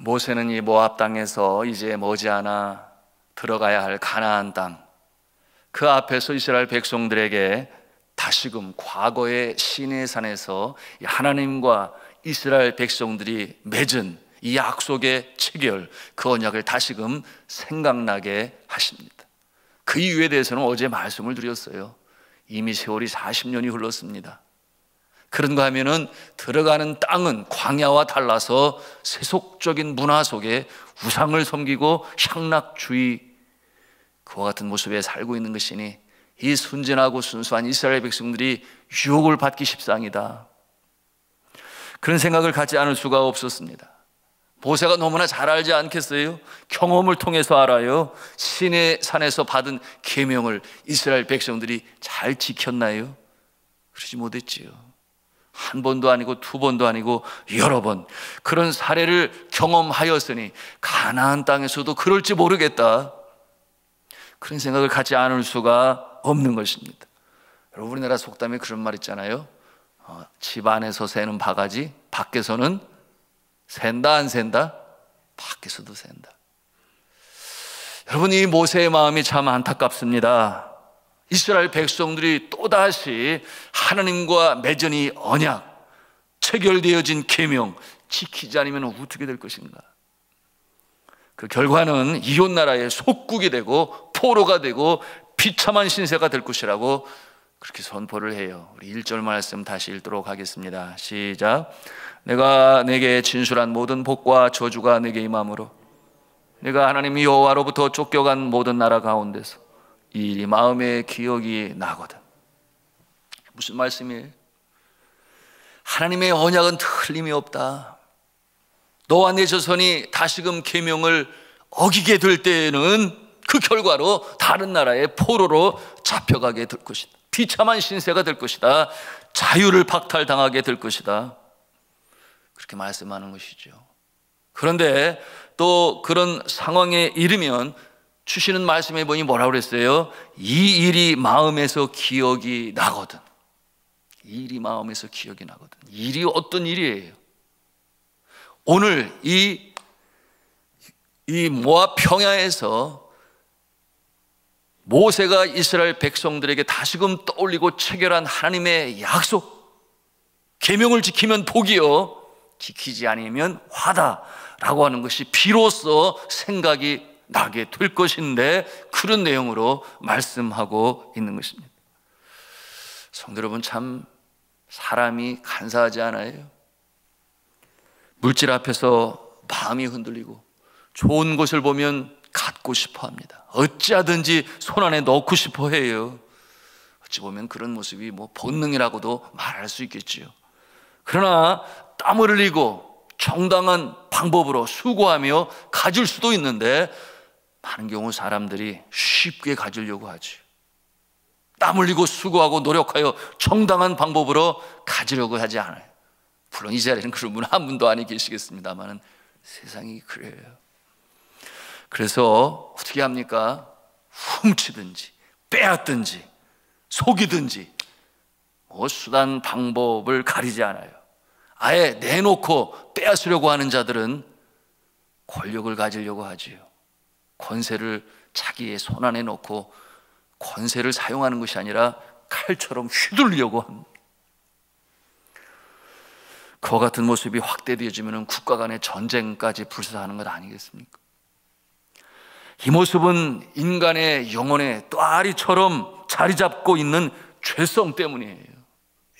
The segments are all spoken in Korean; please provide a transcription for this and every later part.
모세는 이 모압 땅에서 이제 머지않아 들어가야 할 가나안 땅, 그 앞에서 이스라엘 백성들에게 다시금 과거의 시내산에서 하나님과 이스라엘 백성들이 맺은 이 약속의 체결, 그 언약을 다시금 생각나게 하십니다. 그 이유에 대해서는 어제 말씀을 드렸어요. 이미 세월이 40년이 흘렀습니다. 그런가 하면은 들어가는 땅은 광야와 달라서 세속적인 문화 속에 우상을 섬기고 향락주의, 그와 같은 모습에 살고 있는 것이니 이 순진하고 순수한 이스라엘 백성들이 유혹을 받기 십상이다, 그런 생각을 갖지 않을 수가 없었습니다. 모세가 너무나 잘 알지 않겠어요? 경험을 통해서 알아요. 시내산에서 받은 계명을 이스라엘 백성들이 잘 지켰나요? 그러지 못했지요. 한 번도 아니고 두 번도 아니고 여러 번 그런 사례를 경험하였으니 가나안 땅에서도 그럴지 모르겠다, 그런 생각을 갖지 않을 수가 없는 것입니다. 여러분, 우리나라 속담에 그런 말 있잖아요. 집 안에서 새는 바가지 밖에서는 샌다 안 샌다? 밖에서도 샌다. 여러분, 이 모세의 마음이 참 안타깝습니다. 이스라엘 백성들이 또다시 하나님과 맺은 이 언약, 체결되어진 계명 지키지 않으면 어떻게 될 것인가? 그 결과는 이웃 나라의 속국이 되고 포로가 되고 비참한 신세가 될 것이라고 그렇게 선포를 해요. 우리 1절 말씀 다시 읽도록 하겠습니다. 시작. 내가 내게 진술한 모든 복과 저주가 내게 임함으로 내가 하나님 여호와로부터 쫓겨간 모든 나라 가운데서 이 일이 마음에 기억이 나거든. 무슨 말씀이에요? 하나님의 언약은 틀림이 없다. 너와 내 자손이 다시금 계명을 어기게 될 때에는 그 결과로 다른 나라의 포로로 잡혀가게 될 것이다. 비참한 신세가 될 것이다. 자유를 박탈당하게 될 것이다. 그렇게 말씀하는 것이죠. 그런데 또 그런 상황에 이르면 주시는 말씀에 보니 뭐라고 그랬어요? 이 일이 마음에서 기억이 나거든. 이 일이 마음에서 기억이 나거든. 이 일이 어떤 일이에요? 오늘 이 모압 평야에서 모세가 이스라엘 백성들에게 다시금 떠올리고 체결한 하나님의 약속, 계명을 지키면 복이요 지키지 않으면 화다라고 하는 것이 비로소 생각이 나게 될 것인데, 그런 내용으로 말씀하고 있는 것입니다. 성도 여러분, 참 사람이 간사하지 않아요? 물질 앞에서 마음이 흔들리고 좋은 것을 보면 갖고 싶어 합니다. 어찌하든지 손 안에 넣고 싶어 해요. 어찌 보면 그런 모습이 본능이라고도 말할 수 있겠지요. 그러나 땀을 흘리고 정당한 방법으로 수고하며 가질 수도 있는데 많은 경우 사람들이 쉽게 가지려고 하죠. 땀 흘리고 수고하고 노력하여 정당한 방법으로 가지려고 하지 않아요. 물론 이 자리에는 그런 분 한 분도 아니 계시겠습니다만 세상이 그래요. 그래서 어떻게 합니까? 훔치든지 빼앗든지 속이든지 수단 방법을 가리지 않아요. 아예 내놓고 빼앗으려고 하는 자들은 권력을 가지려고 하지요. 권세를 자기의 손 안에 놓고 권세를 사용하는 것이 아니라 칼처럼 휘둘리려고 합니다. 그와 같은 모습이 확대되어지면 국가 간의 전쟁까지 불사하는 것 아니겠습니까? 이 모습은 인간의 영혼에 또아리처럼 자리 잡고 있는 죄성 때문이에요.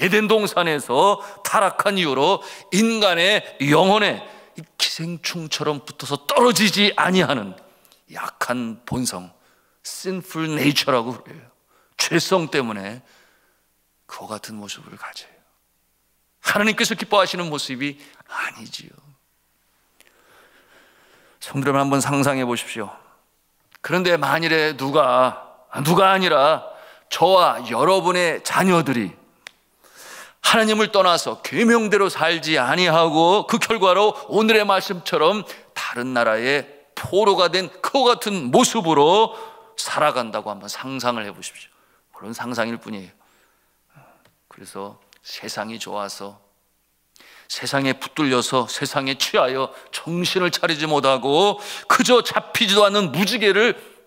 에덴 동산에서 타락한 이후로 인간의 영혼에 기생충처럼 붙어서 떨어지지 아니하는 약한 본성, sinful nature라고 그래요. 죄성 때문에 그와 같은 모습을 가져요. 하나님께서 기뻐하시는 모습이 아니지요. 성도 여러분, 한번 상상해 보십시오. 그런데 만일에 누가 아니라 저와 여러분의 자녀들이 하나님을 떠나서 계명대로 살지 아니하고 그 결과로 오늘의 말씀처럼 다른 나라의 포로가 된 그와 같은 모습으로 살아간다고 한번 상상을 해 보십시오. 물론 상상일 뿐이에요. 그래서 세상이 좋아서, 세상에 붙들려서, 세상에 취하여 정신을 차리지 못하고 그저 잡히지도 않는 무지개를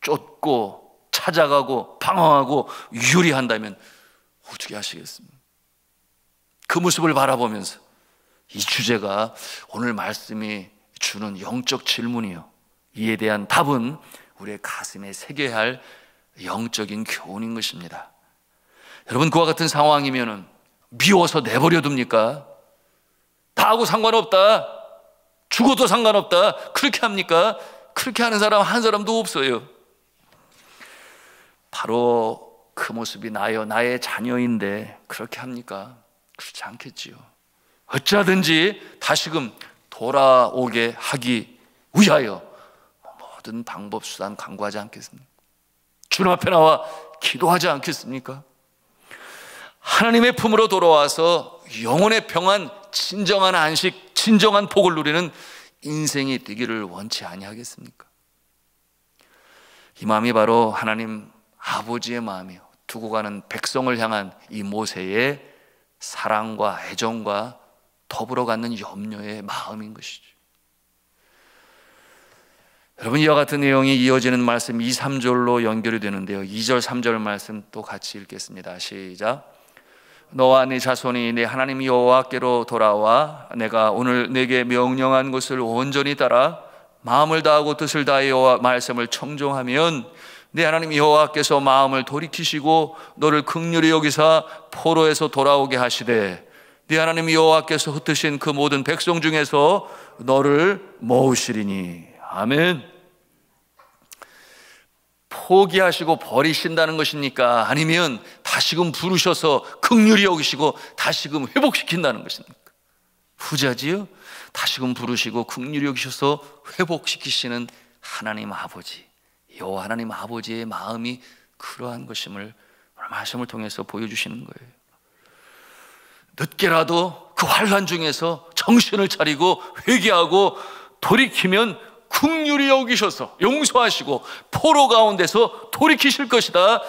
쫓고 찾아가고 방황하고 유리한다면 어떻게 하시겠습니까? 그 모습을 바라보면서 이 주제가 오늘 말씀이 주는 영적 질문이요, 이에 대한 답은 우리의 가슴에 새겨야 할 영적인 교훈인 것입니다. 여러분, 그와 같은 상황이면은 미워서 내버려 둡니까? 나하고 상관없다, 죽어도 상관없다, 그렇게 합니까? 그렇게 하는 사람 한 사람도 없어요. 바로 그 모습이 나요, 나의 자녀인데 그렇게 합니까? 그렇지 않겠지요. 어찌하든지 다시금 돌아오게 하기 위하여 모든 방법 수단 강구하지 않겠습니까? 주님 앞에 나와 기도하지 않겠습니까? 하나님의 품으로 돌아와서 영혼의 평안, 진정한 안식, 진정한 복을 누리는 인생이 되기를 원치 아니하겠습니까? 이 마음이 바로 하나님 아버지의 마음이요, 두고 가는 백성을 향한 이 모세의 사랑과 애정과 더불어 갖는 염려의 마음인 것이죠. 여러분, 이와 같은 내용이 이어지는 말씀 2, 3절로 연결이 되는데요, 2절, 3절 말씀 또 같이 읽겠습니다. 시작. 너와 네 자손이 네 하나님 여호와께로 돌아와 내가 오늘 내게 명령한 것을 온전히 따라 마음을 다하고 뜻을 다해 여호와 말씀을 청종하면 네 하나님 여호와께서 마음을 돌이키시고 너를 긍휼히 여기사 포로에서 돌아오게 하시되 네 하나님 여호와께서 흩으신 그 모든 백성 중에서 너를 모으시리니. 아멘. 포기하시고 버리신다는 것입니까? 아니면 다시금 부르셔서 긍휼히 여기시고 다시금 회복시킨다는 것입니까? 후자지요. 다시금 부르시고 긍휼히 여기셔서 회복시키시는 하나님 아버지, 여호와 하나님 아버지의 마음이 그러한 것임을 오늘 말씀을 통해서 보여주시는 거예요. 늦게라도 그 환난 중에서 정신을 차리고 회개하고 돌이키면 긍휼히 여기셔서 용서하시고 포로 가운데서 돌이키실 것이다.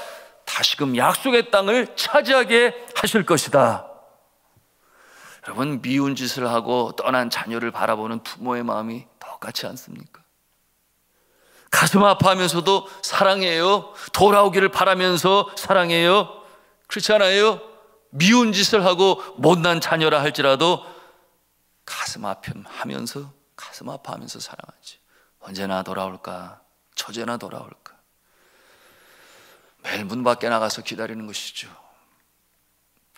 다시금 약속의 땅을 차지하게 하실 것이다. 여러분, 미운 짓을 하고 떠난 자녀를 바라보는 부모의 마음이 똑같지 않습니까? 가슴 아파하면서도 사랑해요. 돌아오기를 바라면서 사랑해요. 그렇지 않아요? 미운 짓을 하고 못난 자녀라 할지라도 가슴 아파하면서 사랑하지. 언제나 돌아올까? 저제나 돌아올까? 매일 문 밖에 나가서 기다리는 것이죠.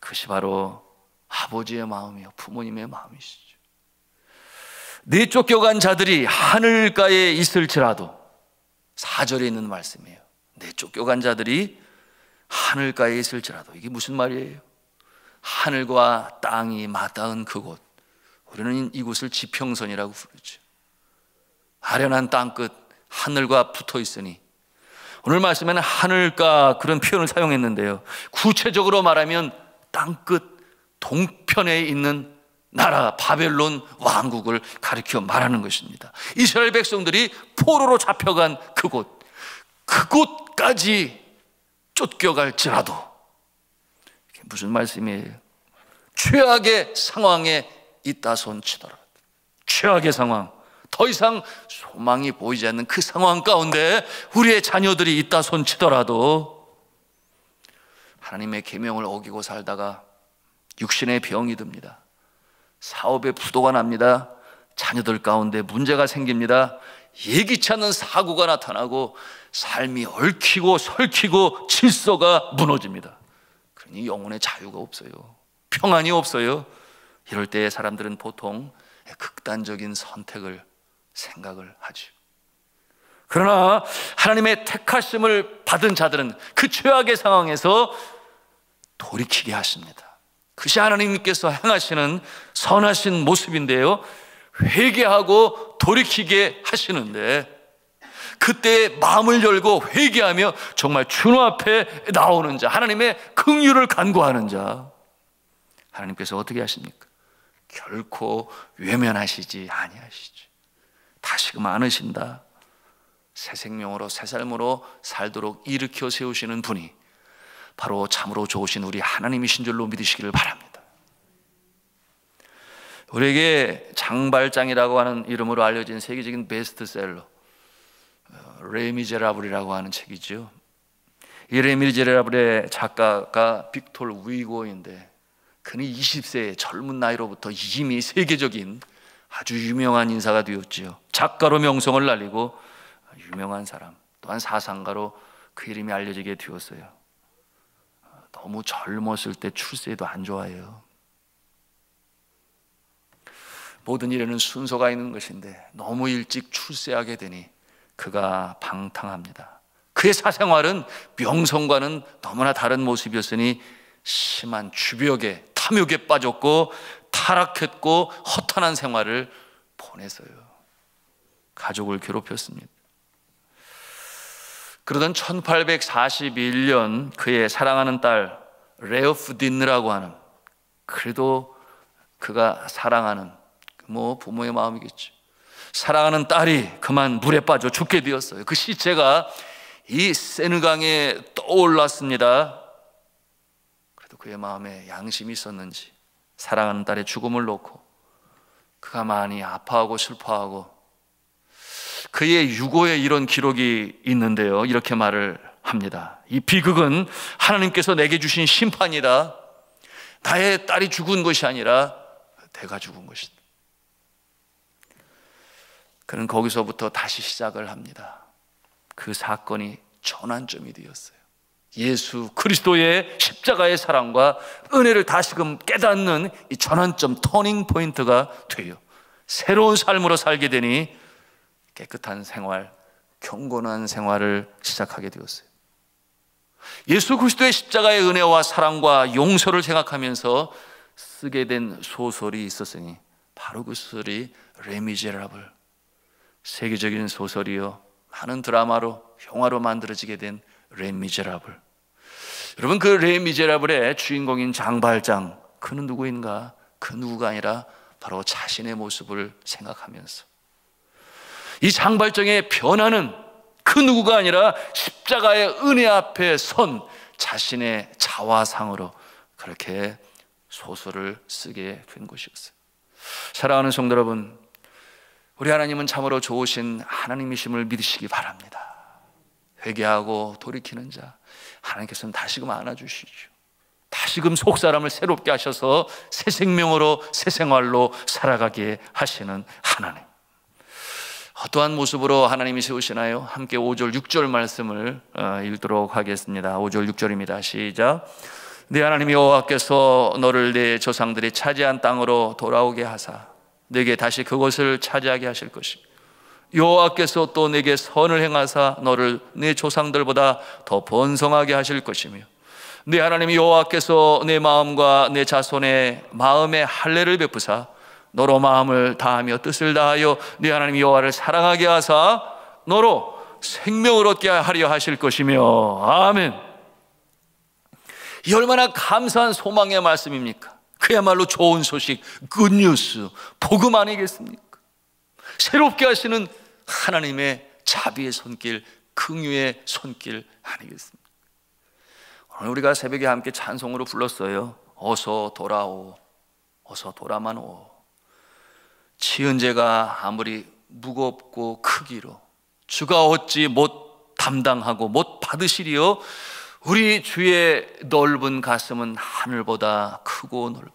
그것이 바로 아버지의 마음이요, 부모님의 마음이시죠. 네 쫓겨간 자들이 하늘가에 있을지라도, 4절에 있는 말씀이에요. 네 쫓겨간 자들이 하늘가에 있을지라도. 이게 무슨 말이에요? 하늘과 땅이 맞닿은 그곳, 우리는 이곳을 지평선이라고 부르죠. 아련한 땅끝, 하늘과 붙어 있으니, 오늘 말씀에는 하늘가 그런 표현을 사용했는데요, 구체적으로 말하면 땅끝 동편에 있는 나라 바벨론 왕국을 가리켜 말하는 것입니다. 이스라엘 백성들이 포로로 잡혀간 그곳까지 쫓겨갈지라도. 이게 무슨 말씀이에요? 최악의 상황에 있다 손치더라도, 최악의 상황, 더 이상 소망이 보이지 않는 그 상황 가운데 우리의 자녀들이 있다 손치더라도 하나님의 계명을 어기고 살다가 육신의 병이 듭니다. 사업에 부도가 납니다. 자녀들 가운데 문제가 생깁니다. 예기치 않는 사고가 나타나고 삶이 얽히고 설키고 질서가 무너집니다. 그러니 영혼의 자유가 없어요. 평안이 없어요. 이럴 때 사람들은 보통 극단적인 생각을 하죠. 그러나 하나님의 택하심을 받은 자들은 그 최악의 상황에서 돌이키게 하십니다. 그것이 하나님께서 행하시는 선하신 모습인데요, 회개하고 돌이키게 하시는데, 그때 마음을 열고 회개하며 정말 주님 앞에 나오는 자, 하나님의 긍휼을 간구하는 자, 하나님께서 어떻게 하십니까? 결코 외면하시지 아니하시죠. 다시금 안으신다. 새 생명으로 새 삶으로 살도록 일으켜 세우시는 분이 바로 참으로 좋으신 우리 하나님이신 줄로 믿으시기를 바랍니다. 우리에게 장발장이라고 하는 이름으로 알려진 세계적인 베스트셀러 레미제라블이라고 하는 책이죠. 이 레미제라블의 작가가 빅톨 위고인데, 그는 20세의 젊은 나이로부터 이미 세계적인 아주 유명한 인사가 되었지요. 작가로 명성을 날리고 유명한 사람, 또한 사상가로 그 이름이 알려지게 되었어요. 너무 젊었을 때 출세도 안 좋아해요. 모든 일에는 순서가 있는 것인데 너무 일찍 출세하게 되니 그가 방탕합니다. 그의 사생활은 명성과는 너무나 다른 모습이었으니 심한 주벽에, 탐욕에 빠졌고 타락했고 허탄한 생활을 보냈어요. 가족을 괴롭혔습니다. 그러던 1841년 그의 사랑하는 딸 레오프딘느라고 하는, 그래도 그가 사랑하는 부모의 마음이겠죠. 사랑하는 딸이 그만 물에 빠져 죽게 되었어요. 그 시체가 이 세느강에 떠올랐습니다. 그래도 그의 마음에 양심이 있었는지 사랑하는 딸의 죽음을 놓고 그가 많이 아파하고 슬퍼하고, 그의 유고에 이런 기록이 있는데요, 이렇게 말을 합니다. 이 비극은 하나님께서 내게 주신 심판이다. 나의 딸이 죽은 것이 아니라 내가 죽은 것이다. 그는 거기서부터 다시 시작을 합니다. 그 사건이 전환점이 되었어요. 예수 그리스도의 십자가의 사랑과 은혜를 다시금 깨닫는 이 전환점, 터닝 포인트가 돼요. 새로운 삶으로 살게 되니 깨끗한 생활, 경건한 생활을 시작하게 되었어요. 예수 그리스도의 십자가의 은혜와 사랑과 용서를 생각하면서 쓰게 된 소설이 있었으니 바로 그 소설이 레미제라블, 세계적인 소설이요, 많은 드라마로, 영화로 만들어지게 된 레미제라블. 여러분, 그 레미제라블의 주인공인 장발장, 그는 누구인가? 그 누구가 아니라 바로 자신의 모습을 생각하면서, 이 장발장의 변화는 그 누구가 아니라 십자가의 은혜 앞에 선 자신의 자화상으로 그렇게 소설을 쓰게 된 것이었어요. 사랑하는 성도 여러분, 우리 하나님은 참으로 좋으신 하나님이심을 믿으시기 바랍니다. 회개하고 돌이키는 자, 하나님께서는 다시금 안아주시죠. 다시금 속사람을 새롭게 하셔서 새 생명으로, 새 생활로 살아가게 하시는 하나님. 어떠한 모습으로 하나님이 세우시나요? 함께 5절 6절 말씀을 읽도록 하겠습니다. 5절 6절입니다. 시작. 네 하나님 여호와께서 너를 네 조상들이 차지한 땅으로 돌아오게 하사 네게 다시 그것을 차지하게 하실 것이며, 여호와께서 또 네게 선을 행하사 너를 네 조상들보다 더 번성하게 하실 것이며, 네 하나님 여호와께서 내 마음과 내 자손의 마음에 할례를 베푸사 너로 마음을 다하며 뜻을 다하여 네 하나님 여호와를 사랑하게 하사 너로 생명을 얻게 하려 하실 것이며. 아멘. 이 얼마나 감사한 소망의 말씀입니까? 그야말로 좋은 소식, 굿뉴스, 복음 아니겠습니까? 새롭게 하시는 하나님의 자비의 손길, 긍휼의 손길 아니겠습니까? 오늘 우리가 새벽에 함께 찬송으로 불렀어요. 어서 돌아오, 어서 돌아만 오. 지은 죄가 아무리 무겁고 크기로 주가 어찌 못 담당하고 못 받으시리요? 우리 주의 넓은 가슴은 하늘보다 크고 넓어.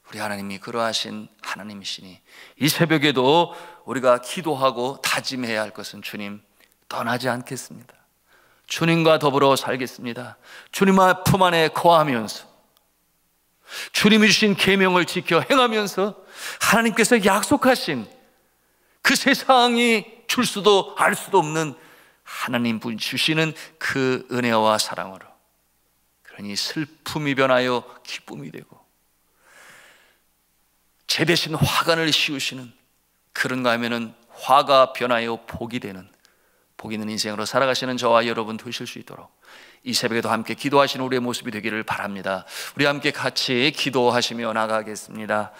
우리 하나님이 그러하신 하나님이시니 이 새벽에도 우리가 기도하고 다짐해야 할 것은, 주님 떠나지 않겠습니다. 주님과 더불어 살겠습니다. 주님의 품 안에 거하면서 주님이 주신 계명을 지켜 행하면서 하나님께서 약속하신 그 세상이 줄 수도 알 수도 없는 하나님 분 주시는 그 은혜와 사랑으로, 그러니 슬픔이 변하여 기쁨이 되고 제 대신 화관을 씌우시는, 그런가 하면은 화가 변하여 복이 되는, 복 있는 인생으로 살아가시는 저와 여러분 되실 수 있도록 이 새벽에도 함께 기도하시는 우리의 모습이 되기를 바랍니다. 우리 함께 같이 기도하시며 나가겠습니다.